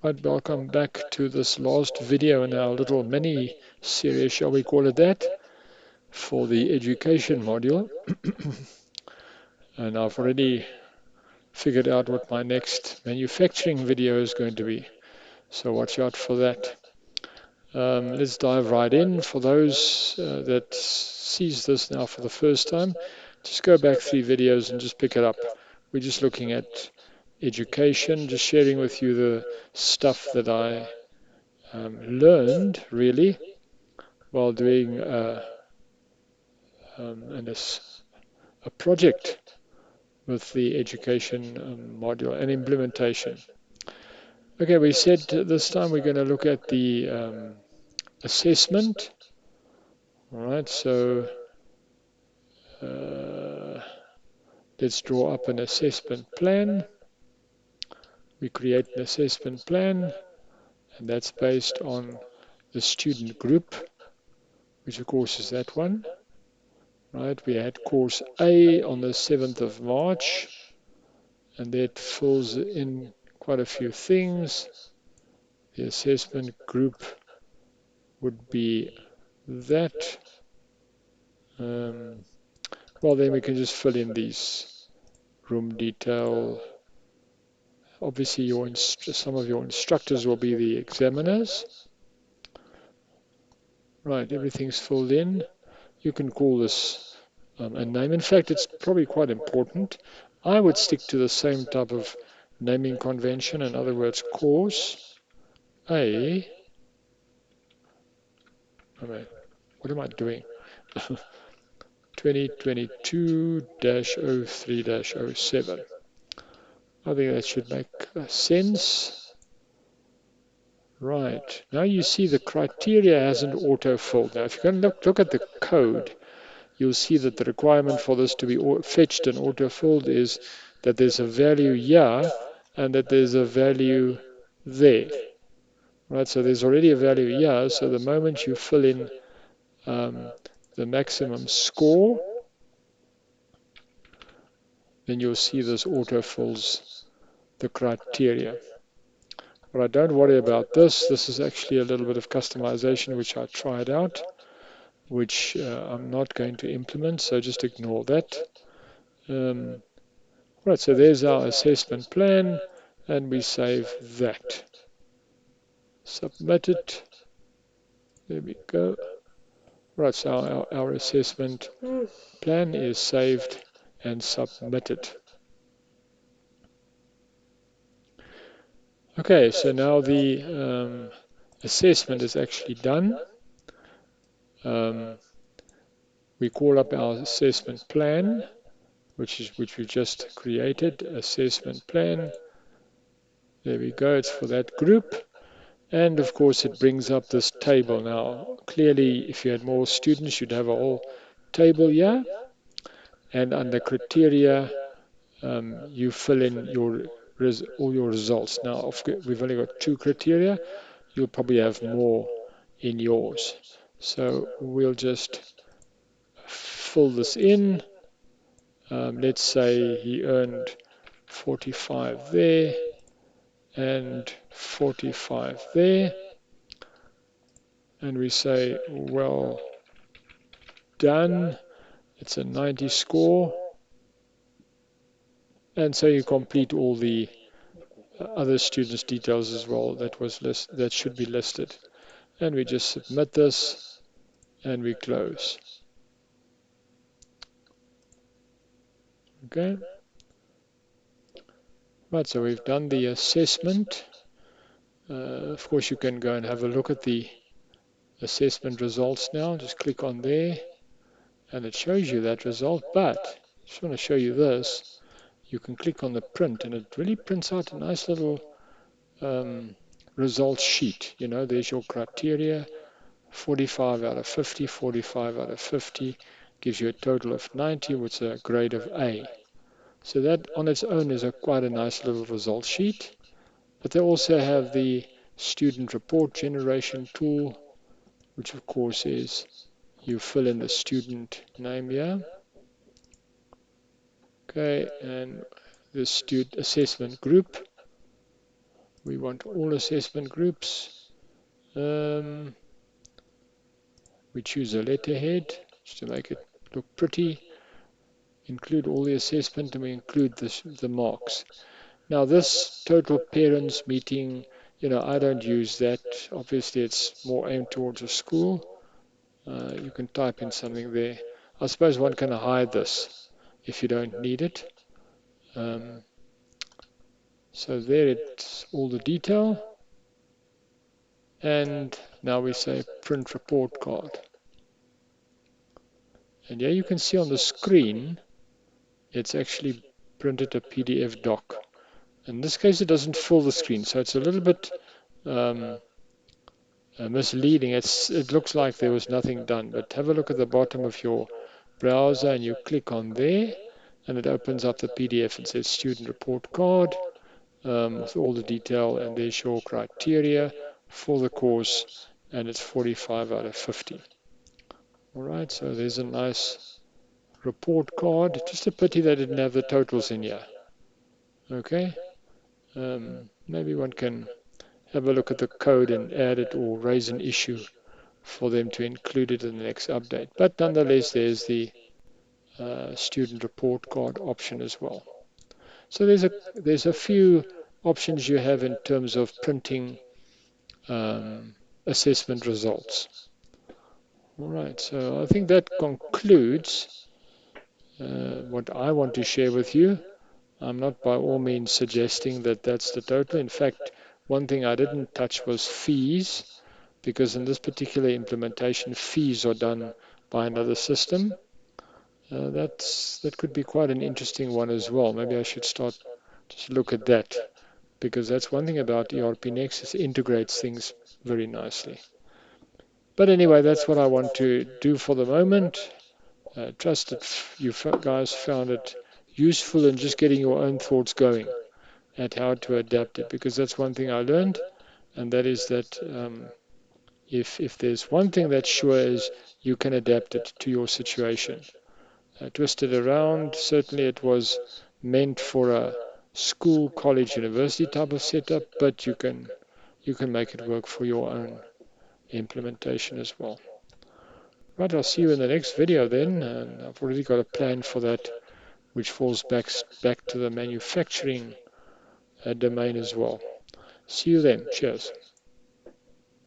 Right, welcome back to this last video in our little mini series, shall we call it that, for the education module. And I've already figured out what my next manufacturing video is going to be, so watch out for that. Let's dive right in. For those that sees this now for the first time, just go back 3 videos and just pick it up. We're just looking at education, just sharing with you the stuff that I learned really while doing a project with the education module and implementation. Okay, we said this time we're going to look at the assessment. All right, so let's draw up an assessment plan. We create an assessment plan, and that's based on the student group, which of course is that one. Right, we had course A on the 7th of March, and that fills in quite a few things. The assessment group would be that. Well, then we can just fill in these room detail. Obviously, some of your instructors will be the examiners. Right, everything's filled in. You can call this a name. In fact, it's probably quite important. I would stick to the same type of naming convention. In other words, course A. What am I doing? 2022-03-07. I think that should make sense. Right. Now you see the criteria hasn't auto-filled. Now if you can look at the code, you'll see that the requirement for this to be fetched and auto-filled is that there's a value here and that there's a value there. Right, so there's already a value here, so the moment you fill in the maximum score, then you'll see this auto-fills the criteria. But don't worry about this. This is actually a little bit of customization which I tried out, which I'm not going to implement, so just ignore that. Right, so there's our assessment plan, and we save that. Submit it. There we go. Right, so our assessment plan is saved and submitted. Okay, so now the assessment is actually done. We call up our assessment plan, which we just created, assessment plan. There we go, it's for that group. And of course it brings up this table. Now clearly if you had more students you'd have a whole table here, and under criteria you fill in all your results. Now we've only got 2 criteria, you'll probably have more in yours. So we'll just fill this in. Let's say he earned 45 there and 45 there, and we say well done, it's a 90 score, and so you complete all the other students' details as well that should be listed, and we just submit this and we close. Okay. Right, so we've done the assessment. Of course, you can go and have a look at the assessment results now. Just click on there, and it shows you that result. But I just want to show you this. You can click on the print, and it really prints out a nice little results sheet. You know, there's your criteria, 45 out of 50, 45 out of 50, gives you a total of 90, which is a grade of A. So that on its own is quite a nice little result sheet. But they also have the student report generation tool, which of course is you fill in the student name here. Okay, and the student assessment group, We want all assessment groups. We choose a letterhead just to make it look pretty. Include all the assessment, and we include the marks. Now this total parents meeting, I don't use that. Obviously, it's more aimed towards a school. You can type in something there. I suppose one can hide this if you don't need it. So there it's all the detail. And now we say print report card. And here you can see on the screen, it's actually printed a PDF doc. In this case, it doesn't fill the screen, so it's a little bit misleading. It looks like there was nothing done, but have a look at the bottom of your browser and you click on there, and it opens up the PDF and says student report card with all the detail, and there's your criteria for the course, and it's 45 out of 50. All right, so there's a nice report card. Just a pity they didn't have the totals in here. Okay, maybe one can have a look at the code and add it or raise an issue for them to include it in the next update. But nonetheless, there's the student report card option as well. So there's a few options you have in terms of printing assessment results. All right, so I think that concludes what I want to share with you. I'm not by all means suggesting that that's the total. In fact, one thing I didn't touch was fees, because in this particular implementation, fees are done by another system. That could be quite an interesting one as well. Maybe I should start just look at that, because that's one thing about ERPNext, it integrates things very nicely. But anyway, that's what I want to do for the moment. Trust that you guys found it useful in just getting your own thoughts going at how to adapt it, because that's one thing I learned, and that is that if there's one thing that's sure is you can adapt it to your situation. Twist it around. Certainly it was meant for a school, college, university type of setup, but you can make it work for your own implementation as well. Right, I'll see you in the next video then, and I've already got a plan for that, which falls back to the manufacturing domain as well. See you then. Cheers.